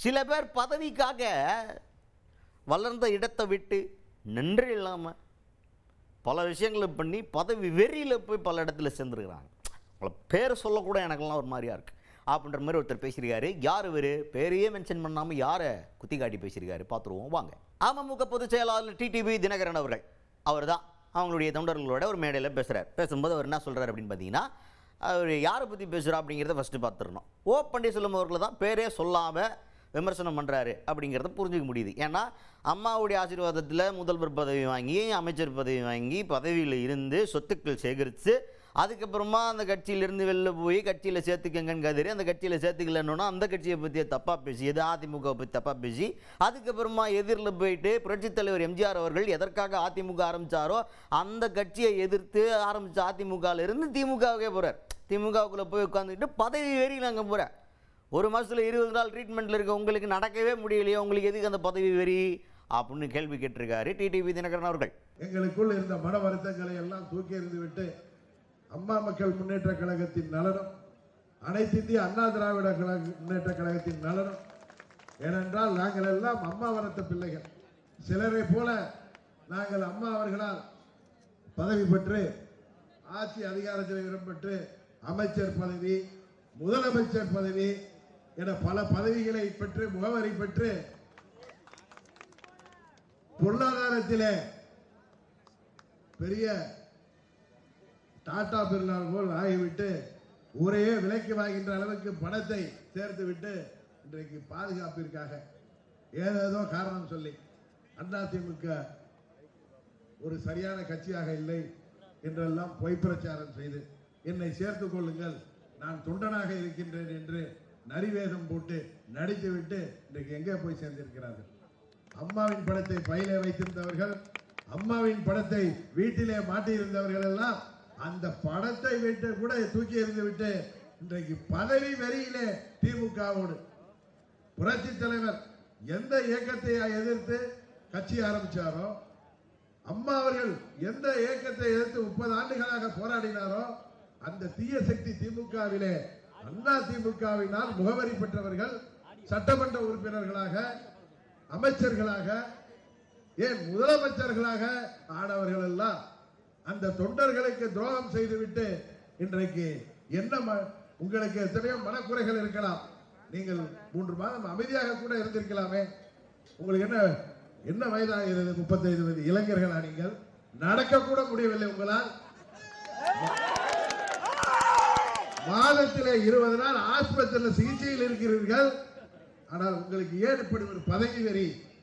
சில பேர் பதவிக்காக வளர்ந்த இடத்தை விட்டு நன்றி இல்லாமல் பல விஷயங்களை பண்ணி பதவி வெறியில் போய் பல இடத்துல சேர்ந்துருக்கிறாங்க. அவங்கள பேரை சொல்லக்கூட எனக்கெல்லாம் ஒரு மாதிரியா இருக்குது அப்படின்ற மாதிரி ஒருத்தர் பேசியிருக்காரு. யார் இவர்? பேரையே மென்ஷன் பண்ணாமல் யாரை குத்தி காட்டி பேசியிருக்காரு பார்த்துருவோம் வாங்க. அமமுக பொதுச் செயலாளர் டிடிவி தினகரன் அவர்கள், அவர் தான் அவங்களுடைய தொண்டர்களோட ஒரு மேடையில் பேசுகிறார். பேசும்போது அவர் என்ன சொல்கிறார் அப்படின்னு பார்த்தீங்கன்னா, அவர் யாரை பற்றி பேசுகிறா அப்படிங்கிறத ஃபஸ்ட்டு பார்த்துடணும். ஓ பன்னீர்செல்வம் அவர்களை தான் பேரே சொல்லாமல் விமர்சனம் பண்ணுறாரு அப்படிங்கிறத புரிஞ்சிக்க முடியுது. ஏன்னா அம்மாவுடைய ஆசீர்வாதத்தில் முதல்வர் பதவி வாங்கி, அமைச்சர் பதவி வாங்கி, பதவியில் இருந்து சொத்துக்கள் சேகரித்து, அதுக்கப்புறமா அந்த கட்சியிலேருந்து வெளில போய் கட்சியில் சேர்த்துக்கங்கன்னு கதறி அந்த கட்சியில் சேர்த்துக்கலன்னா அந்த கட்சியை பற்றி தப்பாக பேசியது, அதிமுகவை பற்றி தப்பாக பேசி, அதுக்கப்புறமா எதிரில் போயிட்டு புரட்சித் தலைவர் எம்ஜிஆர் அவர்கள் எதற்காக அதிமுக ஆரம்பித்தாரோ அந்த கட்சியை எதிர்த்து ஆரம்பித்த அதிமுகவிலிருந்து திமுகவுக்கே போகிறார். திமுகவுக்குள்ளே போய் உட்காந்துக்கிட்டு பதவி வெறியில் அங்கே போகிறார். ஒரு மாதத்தில் 20 நாள் ட்ரீட்மெண்ட்டில் இருக்க உங்களுக்கு நடக்கவே முடியலையே, உங்களுக்கு எதுக்கு அந்த பதவி வெறி அப்படின்னு கேள்வி கேட்டிருக்காரு டிடிவி தினகரன் அவர்கள். எங்களுக்குள் இருந்த மன வருத்தங்களை எல்லாம் தூக்கி எறிந்து விட்டு அம்மா மக்கள் முன்னேற்ற கழகத்தின் நலனும், அனைத்து இந்திய அண்ணா திராவிட முன்னேற்ற கழகத்தின் நலனும், ஏனென்றால் நாங்கள் எல்லாம் அம்மா வளர்த்த பிள்ளைகள். சிலரை போல நாங்கள் அம்மா அவர்களால் பதவி பெற்று ஆட்சி அதிகாரத்தில் இடம்பெற்று அமைச்சர் பதவி, முதலமைச்சர் பதவி என பல பதவிகளை பெற்று முகவரி பெற்று பொருளாதாரத்திலே பெரிய டாடா பெருநாள் போல் ஆகிவிட்டு ஊரையே விலைக்கு வாங்கின்ற அளவுக்கு பணத்தை சேர்த்து விட்டு இன்றைக்கு பாதுகாப்பிற்காக ஏதேதோ காரணம் சொல்லி அதிமுக ஒரு சரியான கட்சியாக இல்லை என்றெல்லாம் பொய் பிரச்சாரம் செய்து என்னை சேர்த்துக் கொள்ளுங்கள், நான் தொண்டனாக இருக்கின்றேன் என்று நரிவேதம் போட்டு நடித்துவிட்டு இன்றைக்கு எங்கே போய் சேர்ந்திருக்கிறார்கள்? அம்மாவின் படத்தை பையிலே வைத்திருந்தவர்கள், அம்மாவின் படத்தை வீட்டிலே மாட்டியிருந்தவர்கள் எல்லாம் அந்த படத்தை விட்டு கூட தூக்கி எறிந்து விட்டு இன்றைக்கு பதவி வெறியிலே திமுகவோடு. புரட்சி தலைவர் எந்த இயக்கத்தை எதிர்த்து கட்சி ஆரம்பிச்சாரோ, அம்மா அவர்கள் எந்த இயக்கத்தை எதிர்த்து 30 ஆண்டுகளாக போராடினாரோ, அந்த தீய சக்தி திமுகவிலே அண்ணா திமுகவினால் முகவரி பெற்றவர்கள் சட்டமன்ற உறுப்பினர்களாக, அமைச்சர்களாக, ஏன் முதலமைச்சர்களாக ஆனவர்கள் எல்லாம் அந்த தொண்டர்களுக்கு துரோகம் செய்துவிட்டு இன்றைக்கு என்ன உங்களுக்கு எத்தனையோ மனக்குறைகள் இருக்கலாம். நீங்கள் 3 மாதம் அமைதியாக கூட இருந்திருக்கலாமே. உங்களுக்கு என்ன வயதாகிறது? 35 வயது இளைஞர்களா? நீங்கள் நடக்க கூட முடியவில்லை உங்களால். மாதத்திலே 20 நாள் ஆஸ்பத்திரியில் சிகிச்சையில் இருக்கிறீர்கள். ஆனால் உங்களுக்கு ஏன் இப்படி ஒரு பதவி வெறி